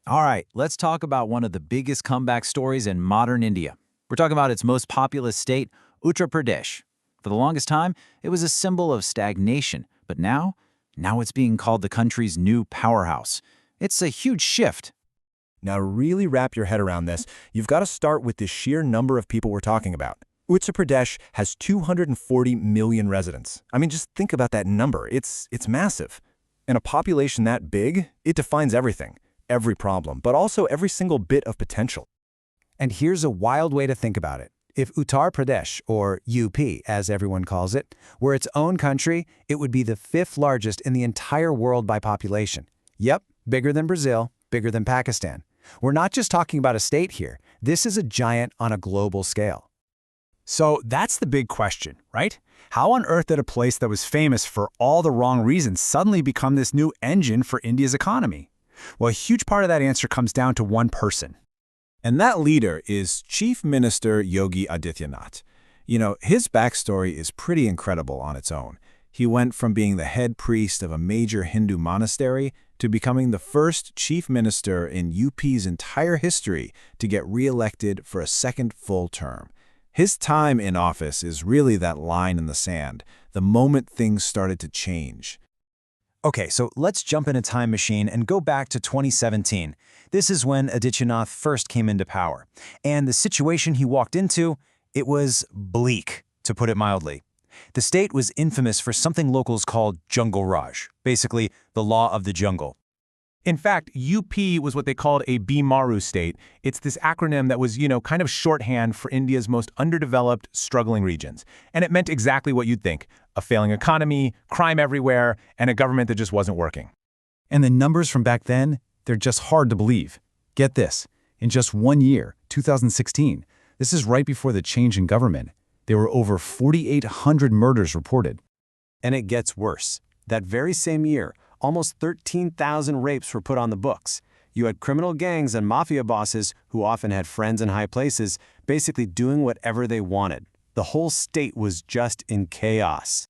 All right, let's talk about one of the biggest comeback stories in modern India. We're talking about its most populous state, Uttar Pradesh. For the longest time, it was a symbol of stagnation, but now it's being called the country's new powerhouse. It's a huge shift. Now, really wrap your head around this, you've got to start with the sheer number of people we're talking about. Uttar Pradesh has 240 million residents. I mean, just think about that number. It's massive. And a population that big, it defines everything, every problem, but also every single bit of potential. And here's a wild way to think about it. If Uttar Pradesh, or UP as everyone calls it, were its own country, it would be the fifth largest in the entire world by population. Yep, bigger than Brazil, bigger than Pakistan. We're not just talking about a state here. This is a giant on a global scale. So that's the big question, right? How on earth did a place that was famous for all the wrong reasons suddenly become this new engine for India's economy? Well, a huge part of that answer comes down to one person. And that leader is Chief Minister Yogi Adityanath. You know, his backstory is pretty incredible on its own. He went from being the head priest of a major Hindu monastery to becoming the first chief minister in UP's entire history to get re-elected for a second full term. His time in office is really that line in the sand, the moment things started to change. Okay, so let's jump in a time machine and go back to 2017. This is when Adityanath first came into power. And the situation he walked into, it was bleak, to put it mildly. The state was infamous for something locals called Jungle Raj, basically the law of the jungle. In fact, UP was what they called a BMARU state. It's this acronym that was, kind of shorthand for India's most underdeveloped, struggling regions. And it meant exactly what you'd think: a failing economy, crime everywhere, and a government that just wasn't working. And the numbers from back then, they're just hard to believe. Get this, in just 1 year, 2016, this is right before the change in government, there were over 4,800 murders reported. And it gets worse. That very same year, almost 13,000 rapes were put on the books. You had criminal gangs and mafia bosses, who often had friends in high places, basically doing whatever they wanted. The whole state was just in chaos.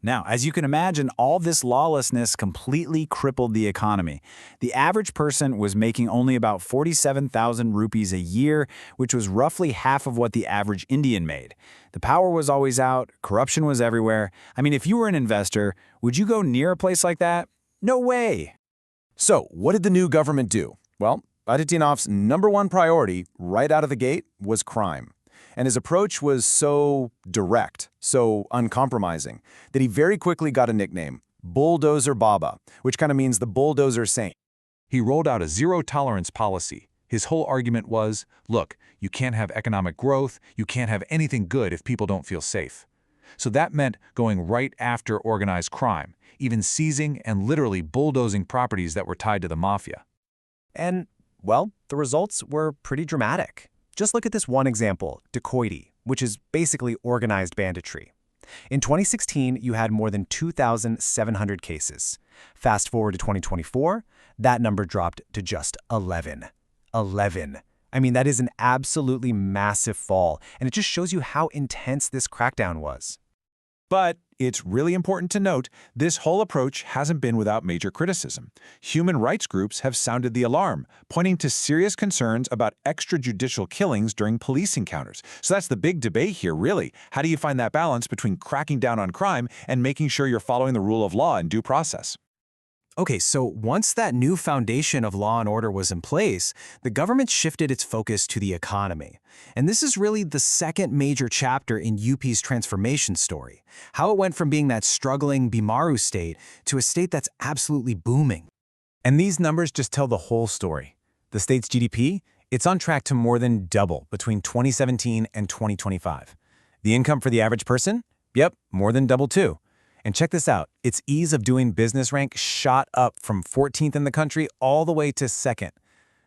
Now, as you can imagine, all this lawlessness completely crippled the economy. The average person was making only about 47,000 rupees a year, which was roughly half of what the average Indian made. The power was always out, corruption was everywhere. I mean, if you were an investor, would you go near a place like that? No way! So, what did the new government do? Well, Adityanath's #1 priority, right out of the gate, was crime. And his approach was so direct, so uncompromising, that he very quickly got a nickname, Bulldozer Baba, which kind of means the bulldozer saint. He rolled out a zero-tolerance policy. His whole argument was, look, you can't have economic growth, you can't have anything good if people don't feel safe. So that meant going right after organized crime, even seizing and literally bulldozing properties that were tied to the mafia. And, well, the results were pretty dramatic. Just look at this one example, dacoity, which is basically organized banditry. In 2016, you had more than 2,700 cases. Fast forward to 2024, that number dropped to just 11. 11. I mean, that is an absolutely massive fall, and it just shows you how intense this crackdown was. But it's really important to note, this whole approach hasn't been without major criticism. Human rights groups have sounded the alarm, pointing to serious concerns about extrajudicial killings during police encounters. So that's the big debate here, really. How do you find that balance between cracking down on crime and making sure you're following the rule of law and due process? Okay, so once that new foundation of law and order was in place, the government shifted its focus to the economy. And this is really the second major chapter in UP's transformation story, how it went from being that struggling BMARU state to a state that's absolutely booming. And these numbers just tell the whole story. The state's GDP, it's on track to more than double between 2017 and 2025. The income for the average person? Yep, more than double too. And check this out, its ease of doing business rank shot up from 14th in the country all the way to 2nd.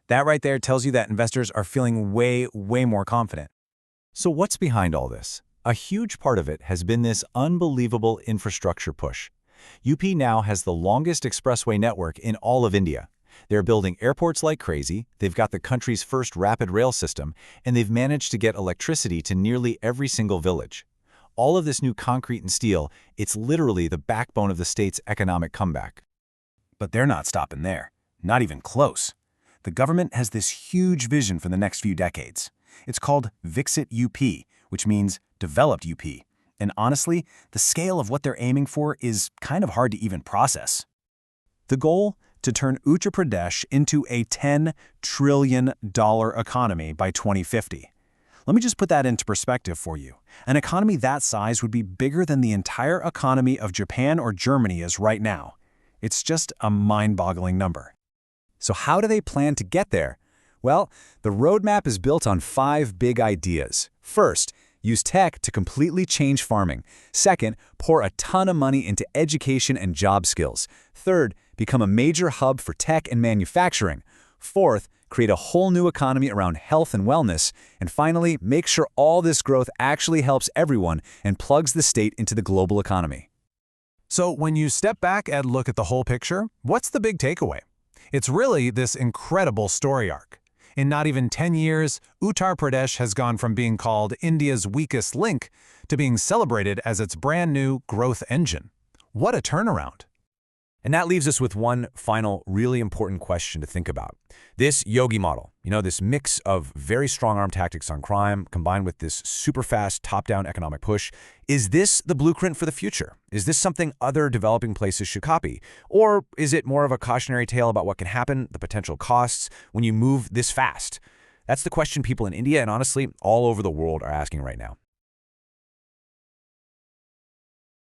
That right there tells you that investors are feeling way more confident. So what's behind all this? A huge part of it has been this unbelievable infrastructure push. UP now has the longest expressway network in all of India. They're building airports like crazy, they've got the country's first rapid rail system, and they've managed to get electricity to nearly every single village. All of this new concrete and steel, it's literally the backbone of the state's economic comeback. But they're not stopping there. Not even close. the government has this huge vision for the next few decades. It's called Viksit UP, which means developed UP. And honestly, the scale of what they're aiming for is kind of hard to even process. The goal? To turn Uttar Pradesh into a $10 trillion economy by 2050. Let me just put that into perspective for you. An economy that size would be bigger than the entire economy of Japan or Germany is right now. It's just a mind-boggling number. So how do they plan to get there? Well, the roadmap is built on 5 big ideas. First, use tech to completely change farming. Second, pour a ton of money into education and job skills. Third, become a major hub for tech and manufacturing. Fourth, create a whole new economy around health and wellness. And finally, make sure all this growth actually helps everyone and plugs the state into the global economy. So when you step back and look at the whole picture, what's the big takeaway? It's really this incredible story arc. In not even 10 years, Uttar Pradesh has gone from being called India's weakest link to being celebrated as its brand new growth engine. What a turnaround! And that leaves us with one final, really important question to think about. This Yogi model, this mix of very strong arm tactics on crime combined with this super fast top-down economic push, is this the blueprint for the future? Is this something other developing places should copy? Or is it more of a cautionary tale about what can happen, the potential costs, when you move this fast? That's the question people in India and honestly all over the world are asking right now.